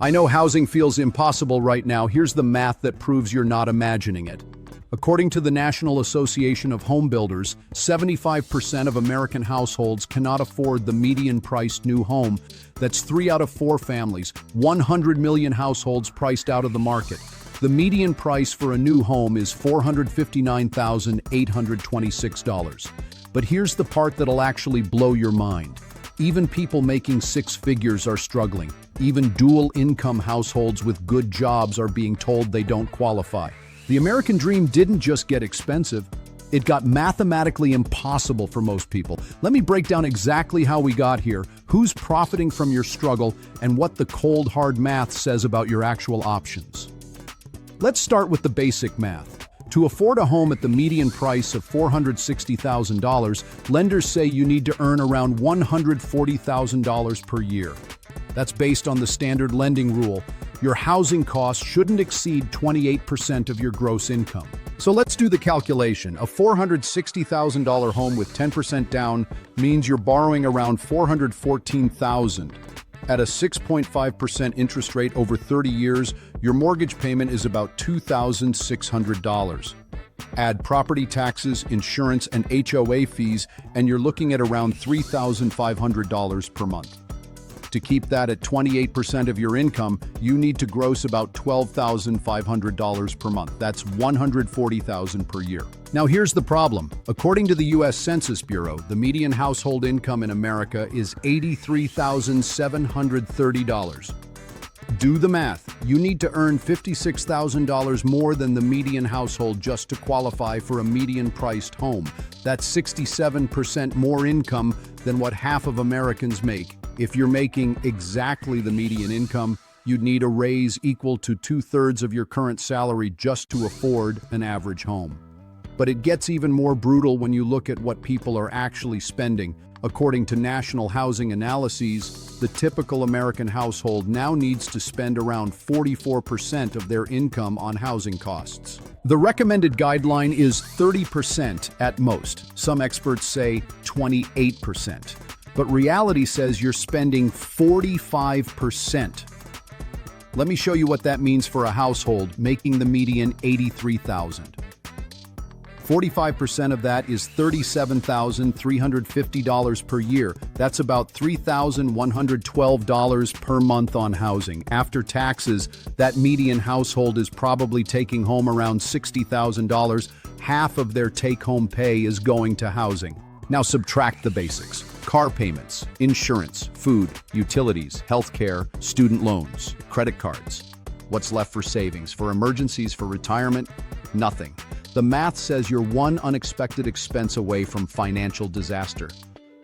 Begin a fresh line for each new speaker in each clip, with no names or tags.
I know housing feels impossible right now. Here's the math that proves you're not imagining it. According to the National Association of Home Builders, 75% of American households cannot afford the median-priced new home. That's 3 out of 4 families, 100 million households priced out of the market. The median price for a new home is $459,826. But here's the part that'll actually blow your mind. Even people making 6 figures are struggling. Even dual-income households with good jobs are being told they don't qualify. The American dream didn't just get expensive, it got mathematically impossible for most people. Let me break down exactly how we got here, who's profiting from your struggle, and what the cold, hard math says about your actual options. Let's start with the basic math. To afford a home at the median price of $460,000, lenders say you need to earn around $140,000 per year. That's based on the standard lending rule. Your housing costs shouldn't exceed 28% of your gross income. So let's do the calculation. A $460,000 home with 10% down means you're borrowing around $414,000. At a 6.5% interest rate over 30 years, your mortgage payment is about $2,600. Add property taxes, insurance, and HOA fees, and you're looking at around $3,500 per month. To keep that at 28% of your income, you need to gross about $12,500 per month. That's $140,000 per year. Now here's the problem. According to the U.S. Census Bureau, the median household income in America is $83,730. Do the math. You need to earn $56,000 more than the median household just to qualify for a median-priced home. That's 67% more income than what half of Americans make. If you're making exactly the median income, you'd need a raise equal to 2/3 of your current salary just to afford an average home. But it gets even more brutal when you look at what people are actually spending. According to National Housing Analyses, the typical American household now needs to spend around 44% of their income on housing costs. The recommended guideline is 30% at most. Some experts say 28%. But reality says you're spending 45%. Let me show you what that means for a household making the median $83,000. 45% of that is $37,350 per year. That's about $3,112 per month on housing. After taxes, that median household is probably taking home around $60,000. Half of their take-home pay is going to housing. Now subtract the basics. Car payments, insurance, food, utilities, healthcare, student loans, credit cards. What's left for savings, for emergencies, for retirement? Nothing. The math says you're one unexpected expense away from financial disaster.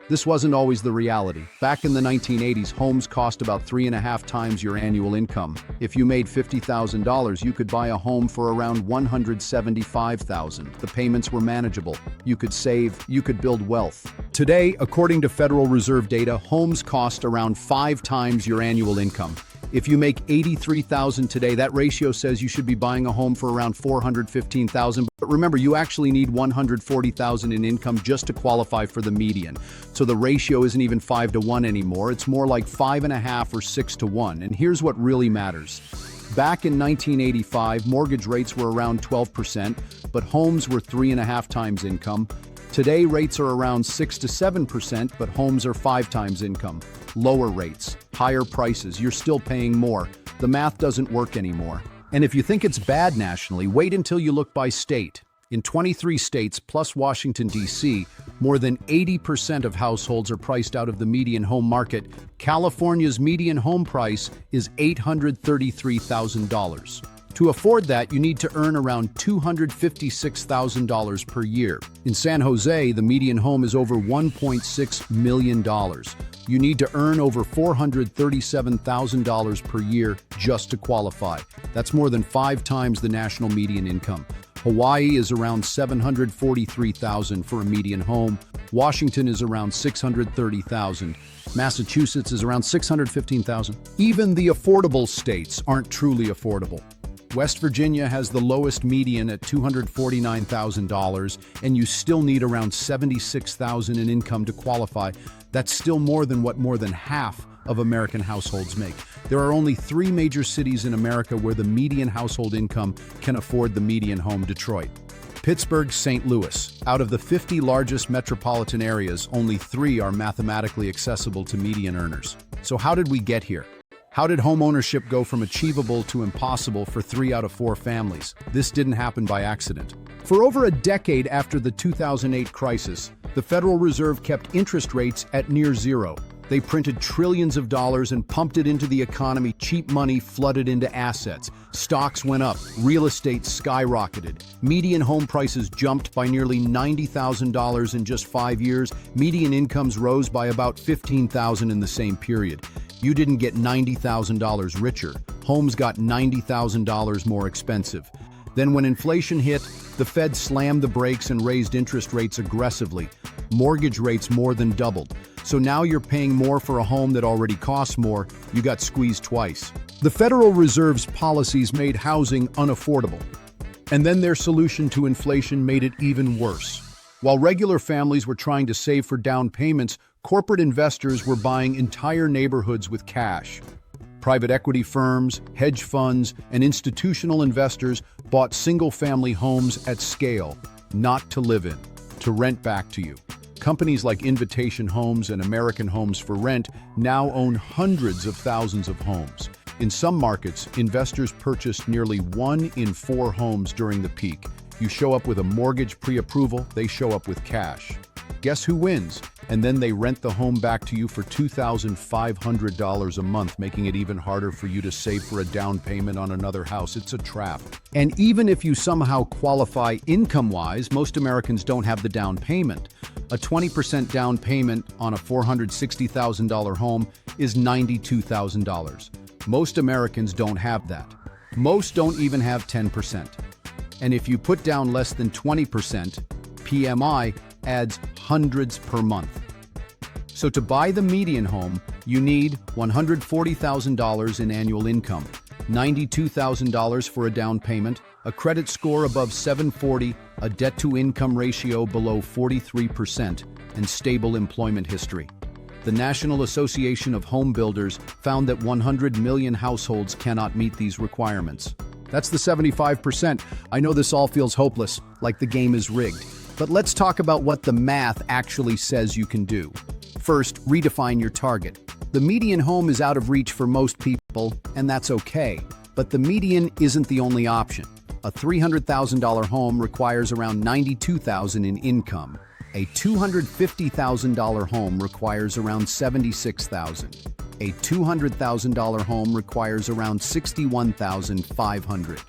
This wasn't always the reality. Back in the 1980s, homes cost about 3.5 times your annual income. If you made $50,000, you could buy a home for around $175,000. The payments were manageable. You could save, you could build wealth. Today, according to Federal Reserve data, homes cost around 5 times your annual income. If you make $83,000 today, that ratio says you should be buying a home for around $415,000. But remember, you actually need $140,000 in income just to qualify for the median. So the ratio isn't even 5 to 1 anymore. It's more like 5.5 or 6 to 1. And here's what really matters. Back in 1985, mortgage rates were around 12%, but homes were 3.5 times income. Today, rates are around 6 to 7%, but homes are 5 times income. Lower rates, higher prices, you're still paying more. The math doesn't work anymore. And if you think it's bad nationally, wait until you look by state. In 23 states, plus Washington, D.C., more than 80% of households are priced out of the median home market. California's median home price is $833,000. To afford that, you need to earn around $256,000 per year. In San Jose, the median home is over $1.6 million. You need to earn over $437,000 per year just to qualify. That's more than 5 times the national median income. Hawaii is around $743,000 for a median home. Washington is around $630,000. Massachusetts is around $615,000. Even the affordable states aren't truly affordable. West Virginia has the lowest median at $249,000, and you still need around $76,000 in income to qualify. That's still more than what more than half of American households make. There are only 3 major cities in America where the median household income can afford the median home: Detroit, Pittsburgh, St. Louis. Out of the 50 largest metropolitan areas, only 3 are mathematically accessible to median earners. So how did we get here? How did home ownership go from achievable to impossible for 3 out of 4 families? This didn't happen by accident. For over a decade after the 2008 crisis, the Federal Reserve kept interest rates at near zero. They printed trillions of dollars and pumped it into the economy. Cheap money flooded into assets. Stocks went up, real estate skyrocketed. Median home prices jumped by nearly $90,000 in just 5 years. Median incomes rose by about $15,000 in the same period. You didn't get $90,000 richer. Homes got $90,000 more expensive. Then when inflation hit, the Fed slammed the brakes and raised interest rates aggressively. Mortgage rates more than doubled. So now you're paying more for a home that already costs more. You got squeezed twice. The Federal Reserve's policies made housing unaffordable. And then their solution to inflation made it even worse. While regular families were trying to save for down payments, corporate investors were buying entire neighborhoods with cash. Private equity firms, hedge funds, and institutional investors bought single-family homes at scale, not to live in, to rent back to you. Companies like Invitation Homes and American Homes for Rent now own hundreds of thousands of homes. In some markets, investors purchased nearly 1 in 4 homes during the peak. You show up with a mortgage pre-approval, they show up with cash. Guess who wins? And then they rent the home back to you for $2,500 a month, making it even harder for you to save for a down payment on another house. It's a trap. And even if you somehow qualify income-wise, most Americans don't have the down payment. A 20% down payment on a $460,000 home is $92,000. Most Americans don't have that. Most don't even have 10%. And if you put down less than 20%, PMI adds hundreds per month. So to buy the median home, you need $140,000 in annual income, $92,000 for a down payment, a credit score above 740, a debt-to-income ratio below 43%, and stable employment history. The National Association of Home Builders found that 100 million households cannot meet these requirements. That's the 75%. I know this all feels hopeless, like the game is rigged. But let's talk about what the math actually says you can do. First, redefine your target. The median home is out of reach for most people, and that's okay. But the median isn't the only option. A $300,000 home requires around $92,000 in income. A $250,000 home requires around $76,000. A $200,000 home requires around $61,500.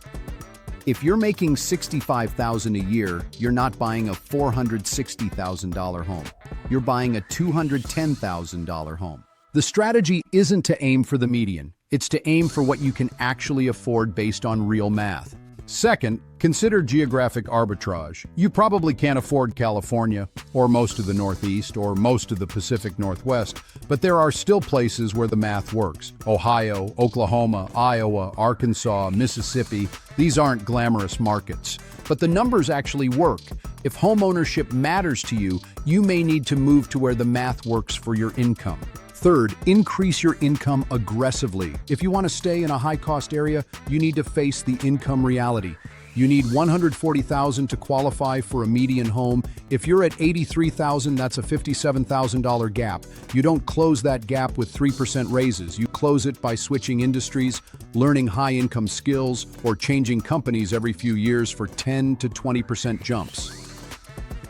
If you're making $65,000 a year, you're not buying a $460,000 home. You're buying a $210,000 home. The strategy isn't to aim for the median. It's to aim for what you can actually afford based on real math. Second, consider geographic arbitrage. You probably can't afford California, or most of the Northeast, or most of the Pacific Northwest, but there are still places where the math works. Ohio, Oklahoma, Iowa, Arkansas, Mississippi, these aren't glamorous markets. But the numbers actually work. If homeownership matters to you, you may need to move to where the math works for your income. Third, increase your income aggressively. If you want to stay in a high-cost area, you need to face the income reality. You need $140,000 to qualify for a median home. If you're at $83,000, that's a $57,000 gap. You don't close that gap with 3% raises. You close it by switching industries, learning high-income skills, or changing companies every few years for 10 to 20% jumps.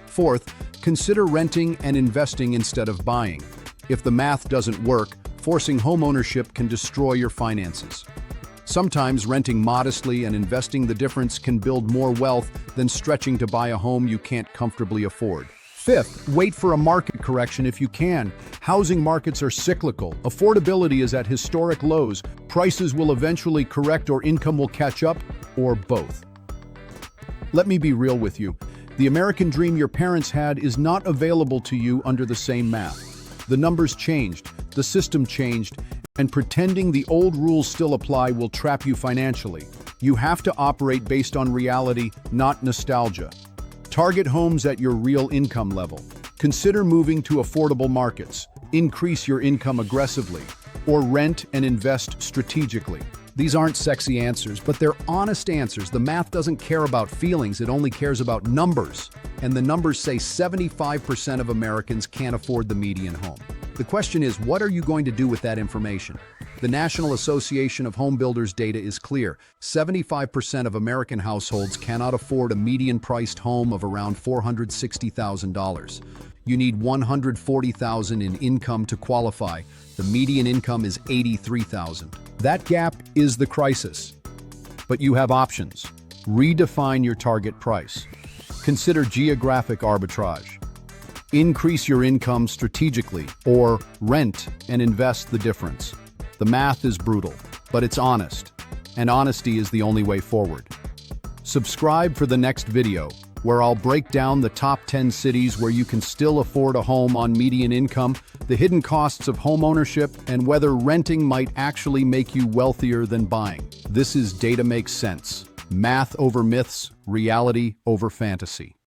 Fourth, consider renting and investing instead of buying. If the math doesn't work, forcing homeownership can destroy your finances. Sometimes renting modestly and investing the difference can build more wealth than stretching to buy a home you can't comfortably afford. Fifth, wait for a market correction if you can. Housing markets are cyclical. Affordability is at historic lows. Prices will eventually correct or income will catch up, or both. Let me be real with you. The American dream your parents had is not available to you under the same math. The numbers changed, the system changed, and pretending the old rules still apply will trap you financially. You have to operate based on reality, not nostalgia. Target homes at your real income level. Consider moving to affordable markets. Increase your income aggressively. or rent and invest strategically? These aren't sexy answers, but they're honest answers. The math doesn't care about feelings, it only cares about numbers. And the numbers say 75% of Americans can't afford the median home. The question is, what are you going to do with that information? The National Association of Home Builders data is clear. 75% of American households cannot afford a median-priced home of around $460,000. You need $140,000 in income to qualify. The median income is $83,000. That gap is the crisis. But you have options. Redefine your target price. Consider geographic arbitrage. Increase your income strategically, or rent and invest the difference. The math is brutal, but it's honest, and honesty is the only way forward. Subscribe for the next video, where I'll break down the top 10 cities where you can still afford a home on median income, the hidden costs of homeownership, and whether renting might actually make you wealthier than buying. This is Data Makes Sense. Math over myths, reality over fantasy.